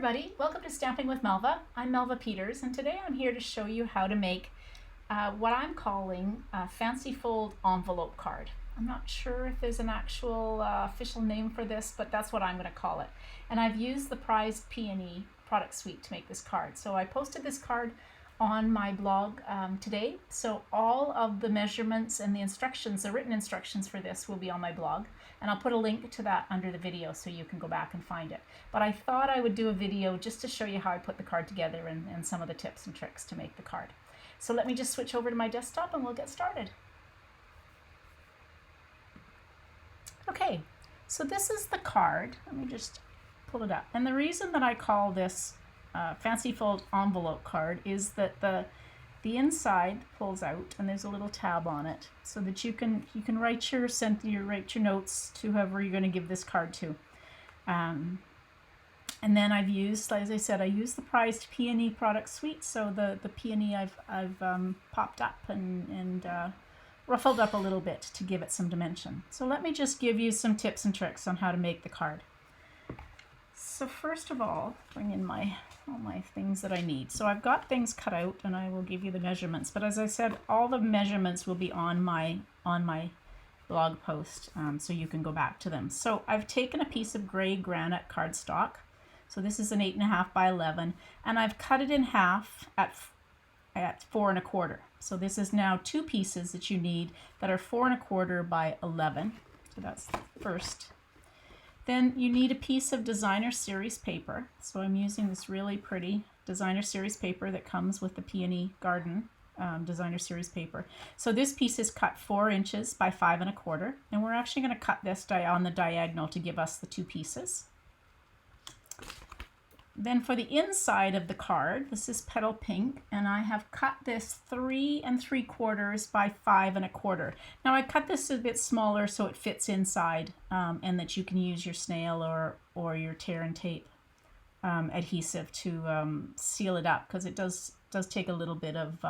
everybody, welcome to Stamping with Melva. I'm Melva Peters, and today I'm here to show you how to make what I'm calling a fancy fold envelope card. I'm not sure if there's an actual official name for this, but that's what I'm going to call it. And I've used the Prized Peony product suite to make this card. So I posted this card on my blog today, so all of the measurements and the instructions, the written instructions for this, will be on my blog, and I'll put a link to that under the video so you can go back and find it. But I thought I would do a video just to show you how I put the card together and some of the tips and tricks to make the card. So let me just switch over to my desktop and we'll get started. Okay, so this is the card. Let me just pull it up. And the reason that I call this fancy fold envelope card is that the inside pulls out and there's a little tab on it so that you can write your notes to whoever you're going to give this card to. And then I've used, as I said, I used the Prized Peony product suite. So the peony I've popped up and ruffled up a little bit to give it some dimension. So let me just give you some tips and tricks on how to make the card. So first of all, bring in all my things that I need. So I've got things cut out and I will give you the measurements, but as I said, all the measurements will be on my blog post, so you can go back to them. So I've taken a piece of gray granite cardstock. So this is an 8.5 by 11, and I've cut it in half at 4 1/4. So this is now two pieces that you need that are 4 1/4 by 11. So that's the first. Then you need a piece of designer series paper. So I'm using this really pretty designer series paper that comes with the Peony Garden designer series paper. So this piece is cut 4 inches by 5 1/4, and we're actually going to cut this on the diagonal to give us the two pieces. Then for the inside of the card, this is petal pink, and I have cut this 3 3/4 by 5 1/4. Now I cut this a bit smaller so it fits inside, and that you can use your snail or your tear and tape adhesive to seal it up, because it does take a little bit of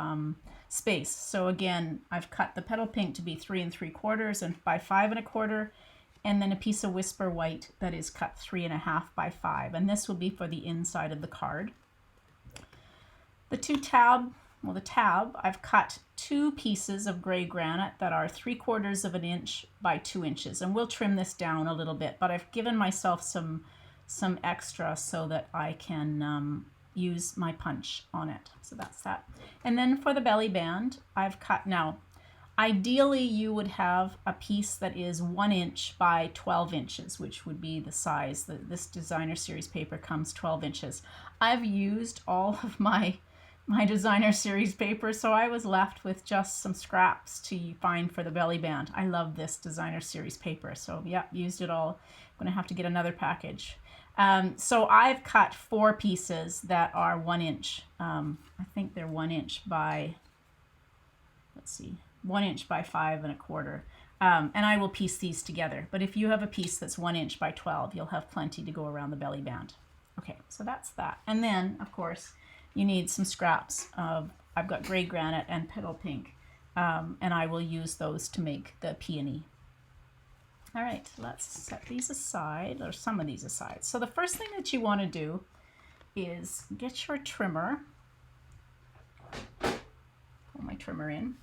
space. So again, I've cut the petal pink to be 3 3/4 and by 5 1/4. And then a piece of Whisper White that is cut 3 1/2 by 5. And this will be for the inside of the card. The tab, I've cut 2 pieces of gray granite that are 3/4 of an inch by 2 inches. And we'll trim this down a little bit, but I've given myself some extra so that I can use my punch on it. So that's that. And then for the belly band, I've cut now. Ideally, you would have a piece that is 1 inch by 12 inches, which would be the size. This designer series paper comes 12 inches. I've used all of my designer series paper, so I was left with just some scraps to find for the belly band. I love this designer series paper, so yeah, used it all. I'm going to have to get another package. So I've cut 4 pieces that are 1 inch. I think they're 1 inch by, let's see, 1 inch by 5 1/4. And I will piece these together. But if you have a piece that's 1 inch by 12, you'll have plenty to go around the belly band. Okay, so that's that. And then, of course, you need some scraps of, I've got gray granite and petal pink, and I will use those to make the peony. All right, let's set these aside, or some of these aside. So the first thing that you want to do is get your trimmer. Pull my trimmer in.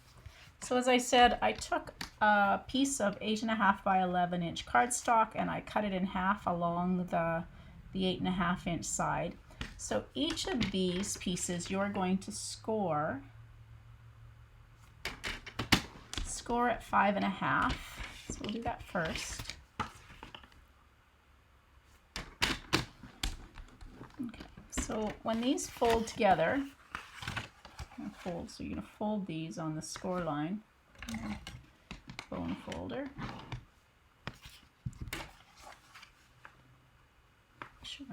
So as I said, I took a piece of 8.5 by 11 inch cardstock and I cut it in half along the 8.5 inch side. So each of these pieces you're going to score at 5 1/2. So we'll do that first. Okay, so when these fold together, so you're going to fold these on the score line. Bone folder. Sure.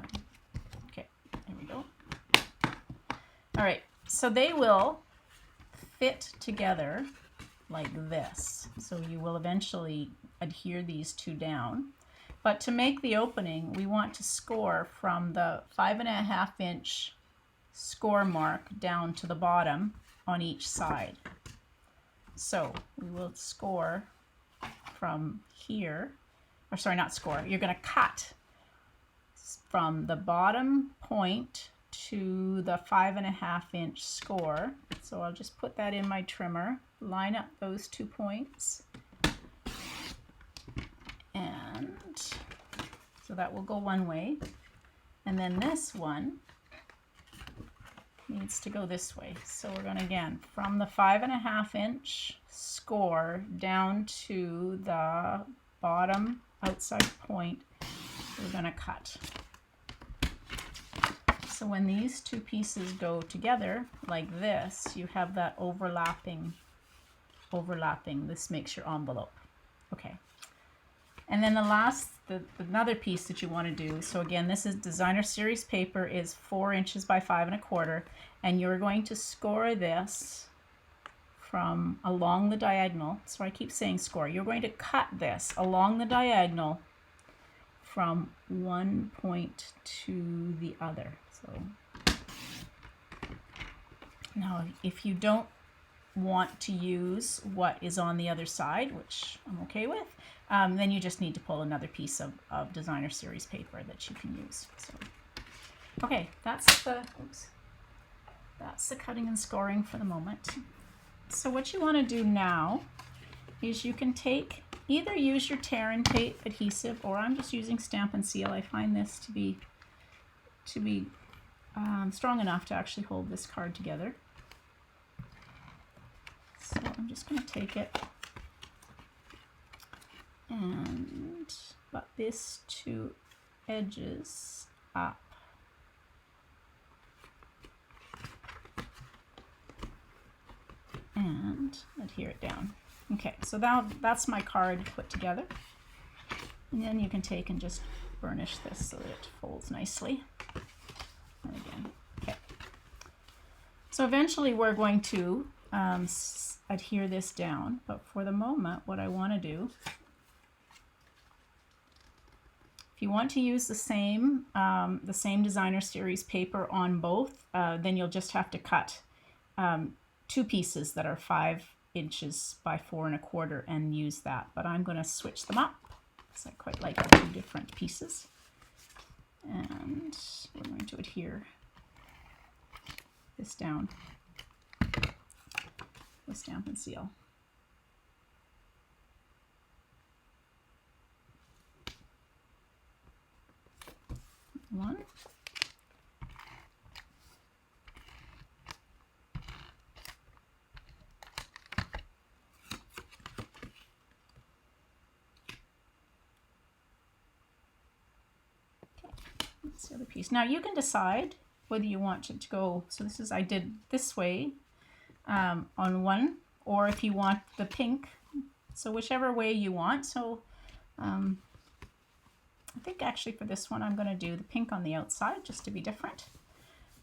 Okay, there we go. All right, so they will fit together like this. So you will eventually adhere these two down. But to make the opening, we want to score from the 5 1/2 inch score mark down to the bottom on each side. So we will score from here, or sorry, not score, you're going to cut from the bottom point to the 5.5-inch score. So I'll just put that in my trimmer, line up those 2 points, and so that will go one way, and then this one needs to go this way. So we're going to, again, from the 5.5-inch score down to the bottom outside point, we're going to cut. So when these two pieces go together like this, you have that overlapping. This makes your envelope. Okay. And then another piece that you want to do, so again, this is designer series paper, is 4 inches by 5.25, and you're going to score this from along the diagonal. So I keep saying score. You're going to cut this along the diagonal from one point to the other. So now if you don't want to use what is on the other side, which I'm okay with, then you just need to pull another piece of designer series paper that you can use. So, okay, that's the cutting and scoring for the moment. So what you want to do now is you can either use your tear and tape adhesive, or I'm just using Stamp and Seal. I find this to be strong enough to actually hold this card together. So I'm just going to take it and butt this 2 edges up. And adhere it down. Okay, so now that's my card put together. And then you can take and just burnish this so that it folds nicely. And again, okay. So eventually we're going to adhere this down, but for the moment, what I want to do, if you want to use the same designer series paper on both, then you'll just have to cut 2 pieces that are 5 inches by 4.25 and use that. But I'm going to switch them up because I quite like the 2 different pieces. And we're going to adhere this down with Stamp and Seal. One. That's the other piece. Now you can decide whether you want it to go, so I did this way on one, or if you want the pink, so whichever way you want. So I think actually for this one I'm going to do the pink on the outside just to be different.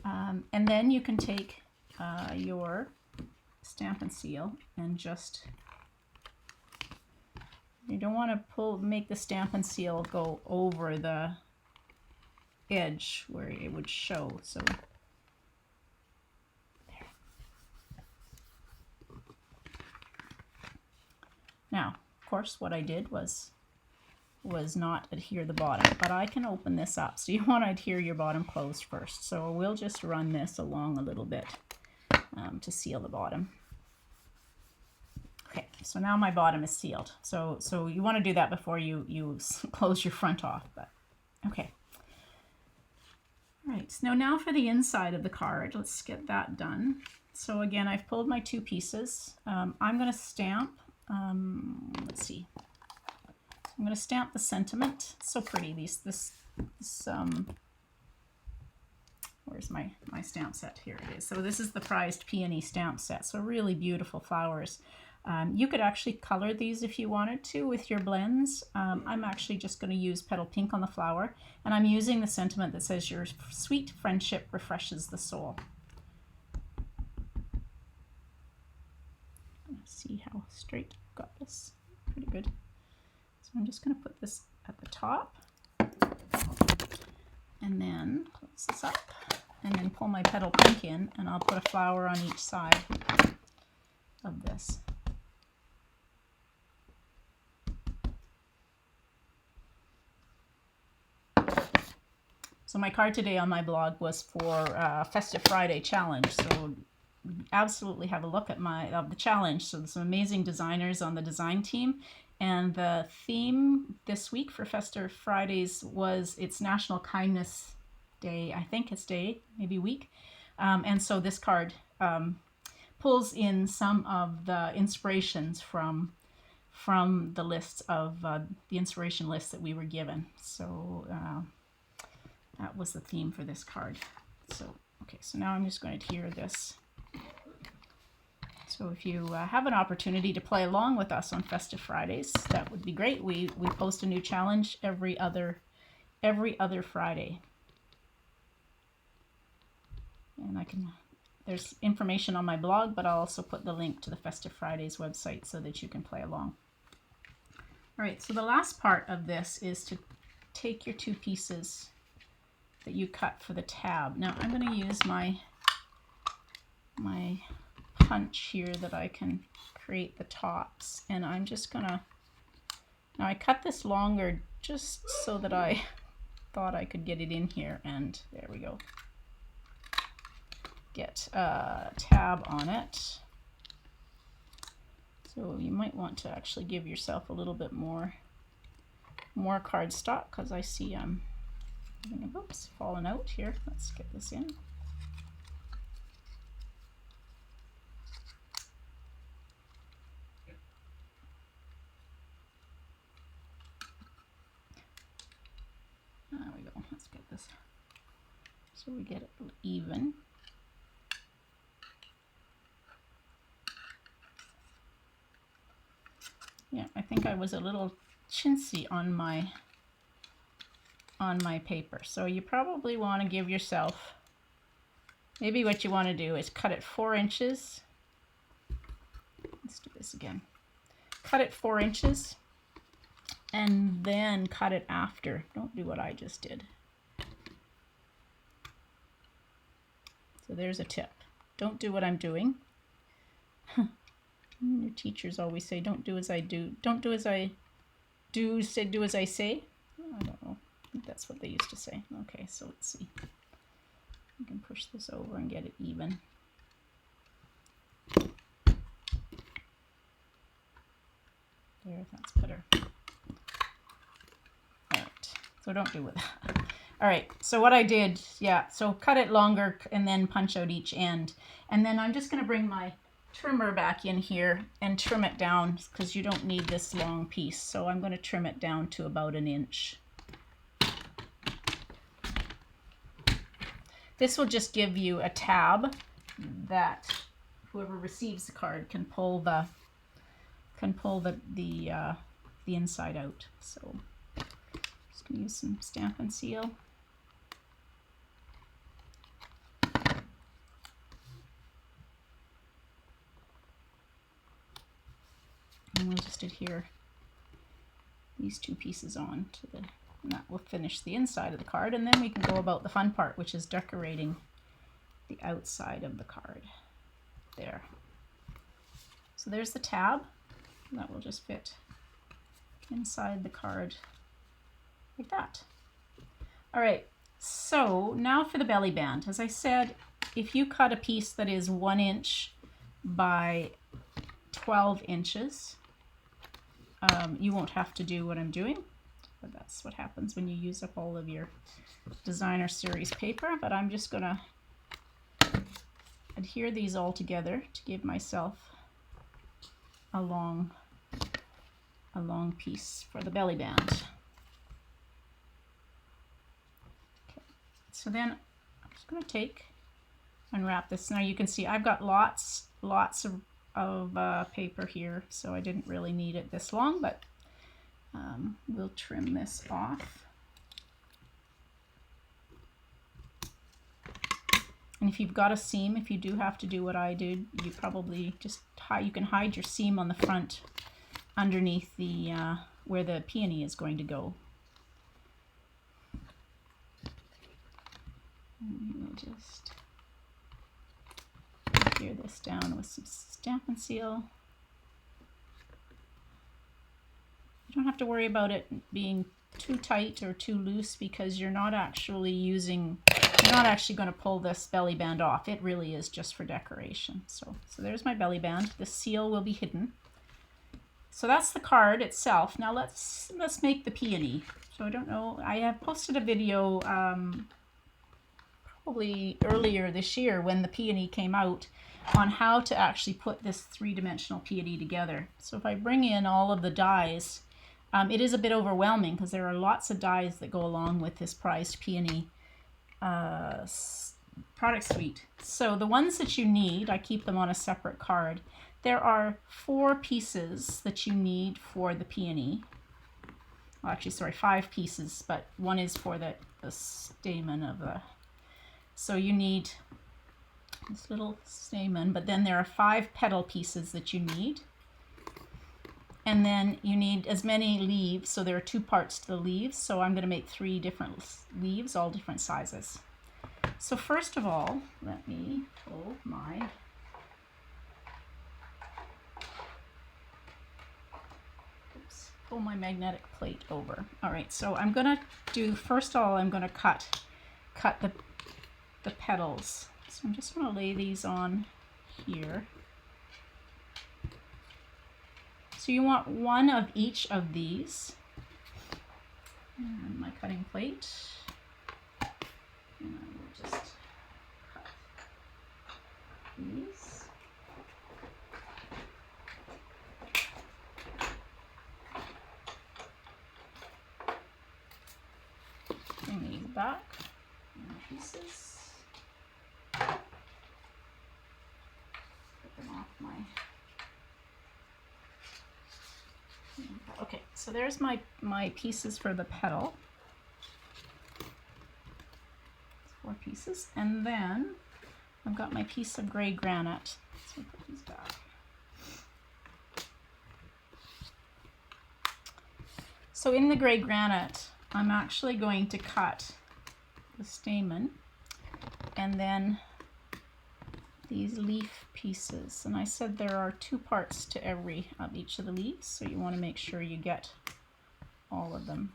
And then you can take your Stamp and Seal and just, you don't want to make the Stamp and Seal go over the edge where it would show. So there. Now, of course, what I did was not adhere the bottom, but I can open this up. So you want to adhere your bottom closed first. So we'll just run this along a little bit to seal the bottom. Okay, so now my bottom is sealed. So you want to do that before you close your front off. But okay. All right, so now for the inside of the card, let's get that done. So again, I've pulled my 2 pieces. I'm going to stamp, let's see. I'm going to stamp the sentiment. It's so pretty. Where's my stamp set? Here it is. So this is the Prized Peony stamp set. So really beautiful flowers. You could actually color these if you wanted to with your blends. I'm actually just going to use Petal Pink on the flower, and I'm using the sentiment that says your sweet friendship refreshes the soul. Let's see how straight I've got this. Pretty good. So I'm just going to put this at the top, and then close this up, and then pull my Petal Pink in, and I'll put a flower on each side of this. So my card today on my blog was for Festive Friday challenge. So absolutely have a look at the challenge. So there's some amazing designers on the design team. And the theme this week for Festive Fridays was it's National Kindness Day. I think it's day, maybe week. And so this card pulls in some of the inspirations from the lists of the inspiration lists that we were given. So that was the theme for this card. So, okay, so now I'm just going to adhere this. So if you have an opportunity to play along with us on Festive Fridays, that would be great. We post a new challenge every other Friday. And there's information on my blog, but I'll also put the link to the Festive Fridays website so that you can play along. All right, so the last part of this is to take your 2 pieces that you cut for the tab. Now I'm going to use my punch here that I can create the tops, and I'm just gonna, now I cut this longer just so that I thought I could get it in here, and there we go. Get a tab on it. So you might want to actually give yourself a little bit more cardstock, because I see oops, falling out here. Let's get this in. There we go. Let's get this so we get it even. Yeah, I think I was a little chintzy on my paper. So you probably want to give yourself, maybe what you want to do is cut it 4 inches. Let's do this again. Cut it 4 inches and then cut it after. Don't do what I just did. So there's a tip. Don't do what I'm doing. Your teachers always say, don't do as I do. Don't do as I do, say do as I say. I don't know. I think that's what they used to say. Okay, so let's see. You can push this over and get it even. There, that's better. All right, so don't do with that. All right, so what I did, yeah, so cut it longer and then punch out each end. And then I'm just gonna bring my trimmer back in here and trim it down, because you don't need this long piece. So I'm gonna trim it down to about 1 inch. This will just give you a tab that whoever receives the card can pull the inside out. So just gonna use some Stampin' Seal. And we'll just adhere these 2 pieces on to the, and that will finish the inside of the card, and then we can go about the fun part, which is decorating the outside of the card. There. So there's the tab. That will just fit inside the card like that. All right, so now for the belly band. As I said, if you cut a piece that is 1 inch by 12 inches, you won't have to do what I'm doing, but that's what happens when you use up all of your designer series paper. But I'm just gonna adhere these all together to give myself a long piece for the belly band. Okay. So then I'm just gonna take and wrap this. Now you can see I've got lots of paper here, so I didn't really need it this long, but we'll trim this off. And if you've got a seam, if you do have to do what I did, you probably just you can hide your seam on the front underneath the where the peony is going to go. And we'll just adhere this down with some Stampin' Seal. You don't have to worry about it being too tight or too loose, because you're not actually going to pull this belly band off. It really is just for decoration. So there's my belly band. The seal will be hidden. So that's the card itself. Now let's make the peony. So I don't know, I have posted a video probably earlier this year when the peony came out on how to actually put this three-dimensional peony together. So if I bring in all of the dies, it is a bit overwhelming because there are lots of dies that go along with this prized peony product suite. So the ones that you need, I keep them on a separate card. There are 4 pieces that you need for the peony. Well, actually, sorry, 5 pieces, but one is for the stamen of the... So you need this little stamen, but then there are 5 petal pieces that you need. And then you need as many leaves, so there are 2 parts to the leaves, so I'm going to make 3 different leaves, all different sizes. So first of all, let me pull my... pull my magnetic plate over. All right, so I'm going to do, first of all, I'm going to cut the petals. So I'm just going to lay these on here. So you want 1 of each of these. And my cutting plate. And I will just cut these. Bring these back in pieces. Put them off my... Okay, so there's my pieces for the petal. 4 pieces, and then I've got my piece of gray granite. So I'll put these back. So in the gray granite, I'm actually going to cut the stamen and then these leaf pieces. And I said there are 2 parts to each of the leaves, so you want to make sure you get all of them.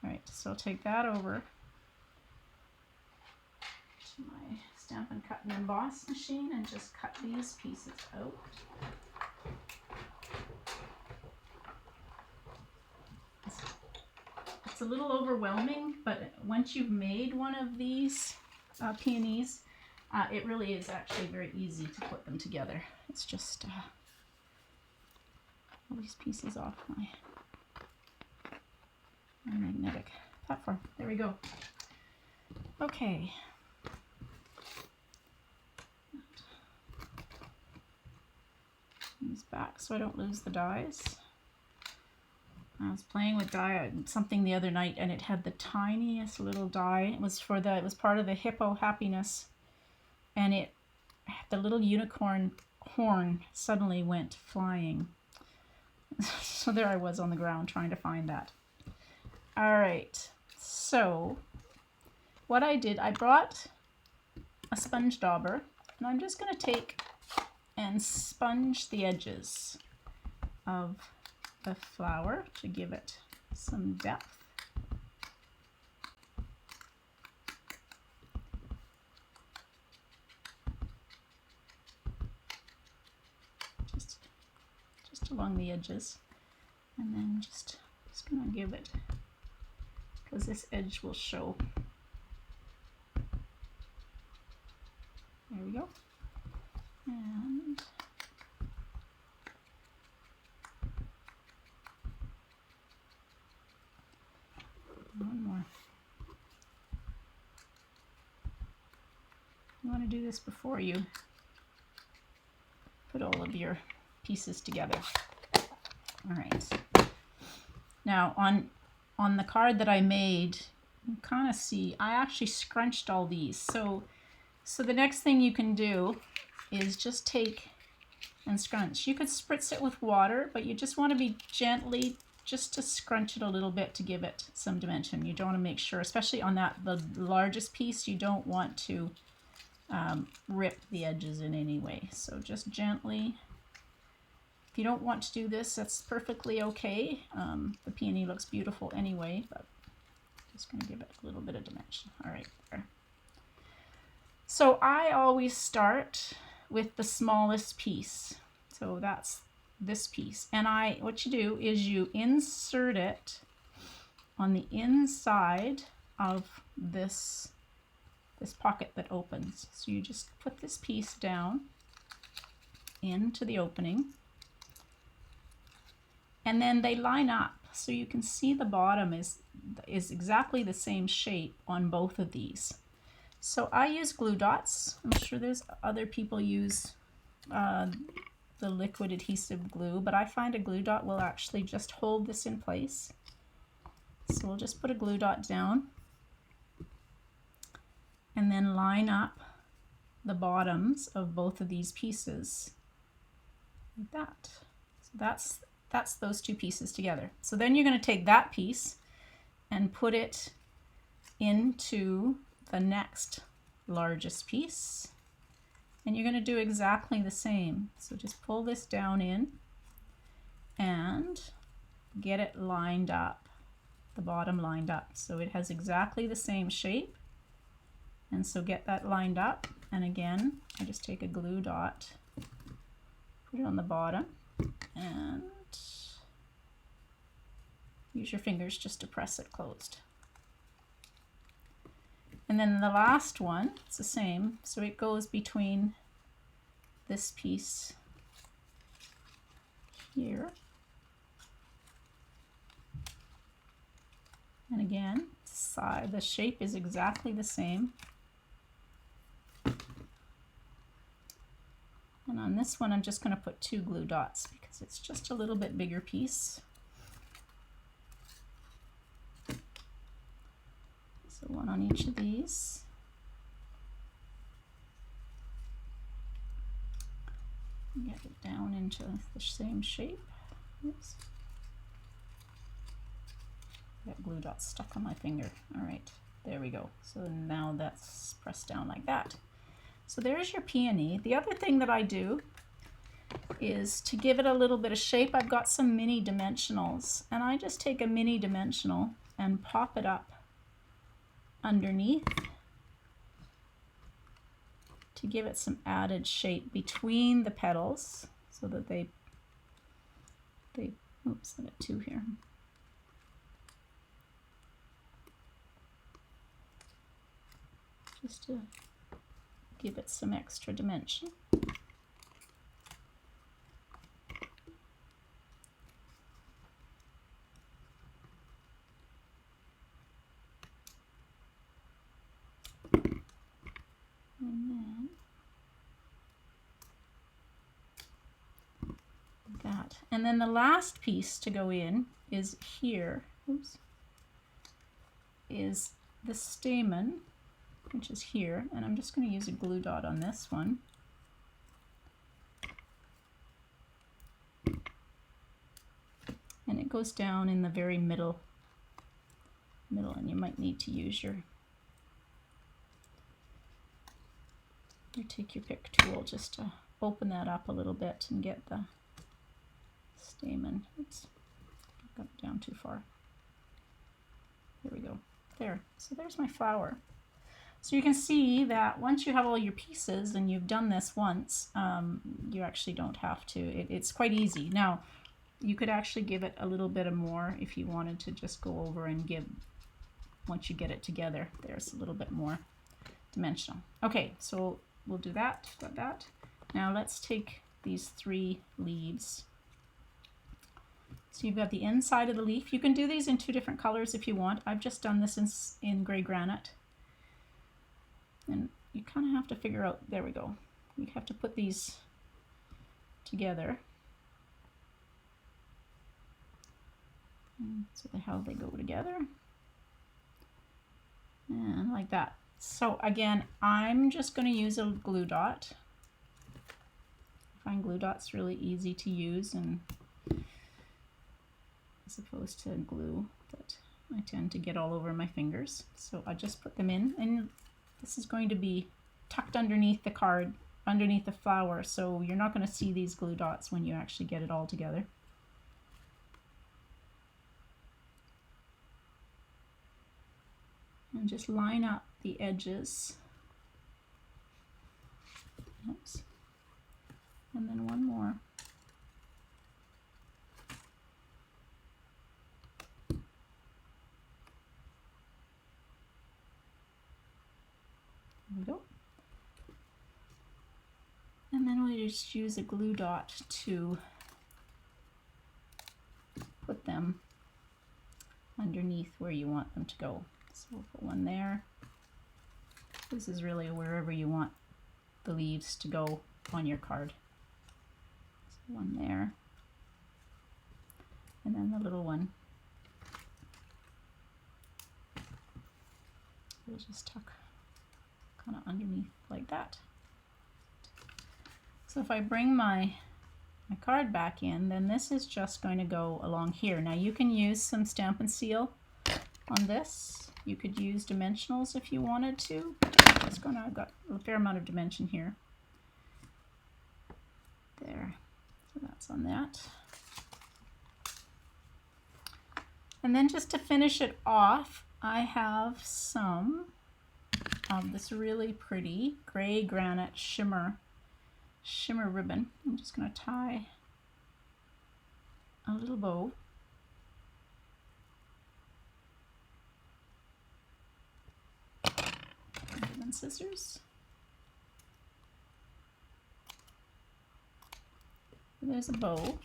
All right, so I'll take that over to my Stampin' Cut and Emboss machine and just cut these pieces out. It's a little overwhelming, but once you've made one of these peonies, it really is actually very easy to put them together. It's just all these pieces off my magnetic platform. There we go. Okay. These back so I don't lose the dies. I was playing with something the other night, and it had the tiniest little die. It was part of the hippo happiness, and the little unicorn horn suddenly went flying. So there I was on the ground trying to find that. All right, so what I did, I brought a sponge dauber, and I'm just going to take and sponge the edges of the flower to give it some depth. Just along the edges, and then just gonna give it, because this edge will show. There we go. And one more. You want to do this before you put all of your pieces together. All right. Now on the card that I made, you kind of see I actually scrunched all these. So the next thing you can do is just take and scrunch. You could spritz it with water, but you just want to be gently, just to scrunch it a little bit to give it some dimension. You don't want to make sure, especially on the largest piece, you don't want to rip the edges in any way. So just gently If you don't want to do this, that's perfectly okay. The peony looks beautiful anyway, but just going to give it a little bit of dimension. All right, there. So I always start with the smallest piece. So that's this piece. And what you do is you insert it on the inside of this pocket that opens. So you just put this piece down into the opening, and then they line up. So you can see the bottom is exactly the same shape on both of these. So I use glue dots. I'm sure there's other people use the liquid adhesive glue, but I find a glue dot will actually just hold this in place. So we'll just put a glue dot down and then line up the bottoms of both of these pieces like that. So that's those two pieces together. So then you're going to take that piece and put it into the next largest piece, and you're going to do exactly the same. So just pull this down in and get it lined up, the bottom lined up, so it has exactly the same shape. And so get that lined up, and again I just take a glue dot, put it on the bottom, and use your fingers just to press it closed. And then the last one, it's the same. So it goes between this piece here. And again, the shape is exactly the same. And on this one, I'm just going to put 2 glue dots because it's just a little bit bigger piece. So one on each of these. Get it down into the same shape. Oops. Got glue dots stuck on my finger. All right, there we go. So now that's pressed down like that. So there's your peony. The other thing that I do is to give it a little bit of shape. I've got some mini dimensionals, and I just take a mini dimensional and pop it up underneath to give it some added shape between the petals, so that they oops, I got 2 here. Just to give it some extra dimension. And then that. And then the last piece to go in is here. Oops. Is the stamen, which is here, and I'm just going to use a glue dot on this one. And it goes down in the very middle, and you might need to use your take your pick tool just to open that up a little bit and get the stamen. Oops, I got it down too far. There we go. There. So there's my flower. So you can see that once you have all your pieces and you've done this once, you actually don't have to. It's quite easy. Now, you could actually give it a little bit more if you wanted to just go over and give, once you get it together, there's a little bit more dimensional. Okay, so we'll do that. Got that. Now let's take these 3 leaves. So you've got the inside of the leaf. You can do these in 2 different colors if you want. I've just done this in gray granite. And you kind of have to figure out, there we go. You have to put these together. And so how they go together. And like that. So again, I'm just going to use a glue dot. I find glue dots really easy to use, and as opposed to glue that I tend to get all over my fingers. So I just put them in, and this is going to be tucked underneath the card underneath the flower, so you're not going to see these glue dots when you actually get it all together. And just line up the edges. Oops. And then one more. There we go. And then we just use a glue dot to put them underneath where you want them to go. So we'll put one there. This is really wherever you want the leaves to go on your card. So one there. And then the little one. We'll just tuck kind of underneath like that. So if I bring my card back in, then this is just going to go along here. Now you can use some Stampin' Seal on this. You could use dimensionals if you wanted to. I've got a fair amount of dimension here. There. So that's on that. And then just to finish it off, I have some of this really pretty gray granite shimmer ribbon. I'm just going to tie a little bow. Ribbon scissors. There's a bow,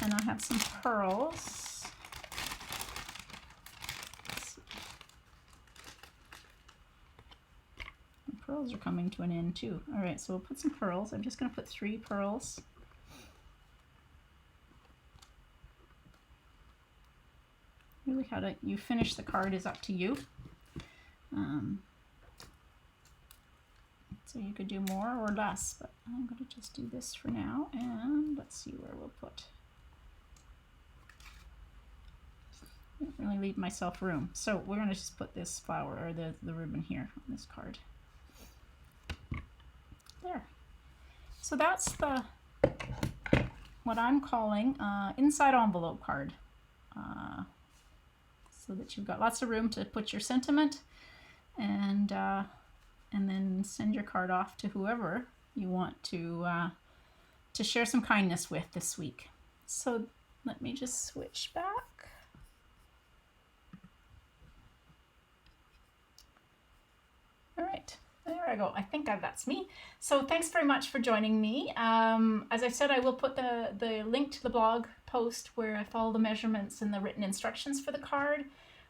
and I have some pearls. The pearls are coming to an end too. All right, so we'll put some pearls. I'm just going to put 3 pearls. Really, how you finish the card is up to you. So you could do more or less, but I'm going to just do this for now, and let's see where we'll put. I didn't really leave myself room, so we're going to just put this flower or the ribbon here on this card. There. So that's the what I'm calling inside envelope card, so that you've got lots of room to put your sentiment, and then send your card off to whoever you want to share some kindness with this week. So let me just switch back. All right, there I go. I think that's me. So thanks very much for joining me. As I said, I will put the link to the blog post where I follow the measurements and the written instructions for the card.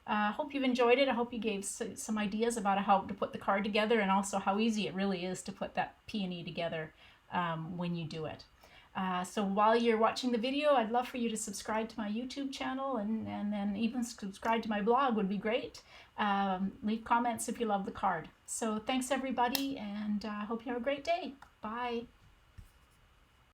I hope you've enjoyed it. I hope you gave some ideas about how to put the card together, and also how easy it really is to put that peony together when you do it. So while you're watching the video, I'd love for you to subscribe to my YouTube channel, and then even subscribe to my blog would be great. Leave comments if you love the card. So thanks everybody, and I hope you have a great day. Bye.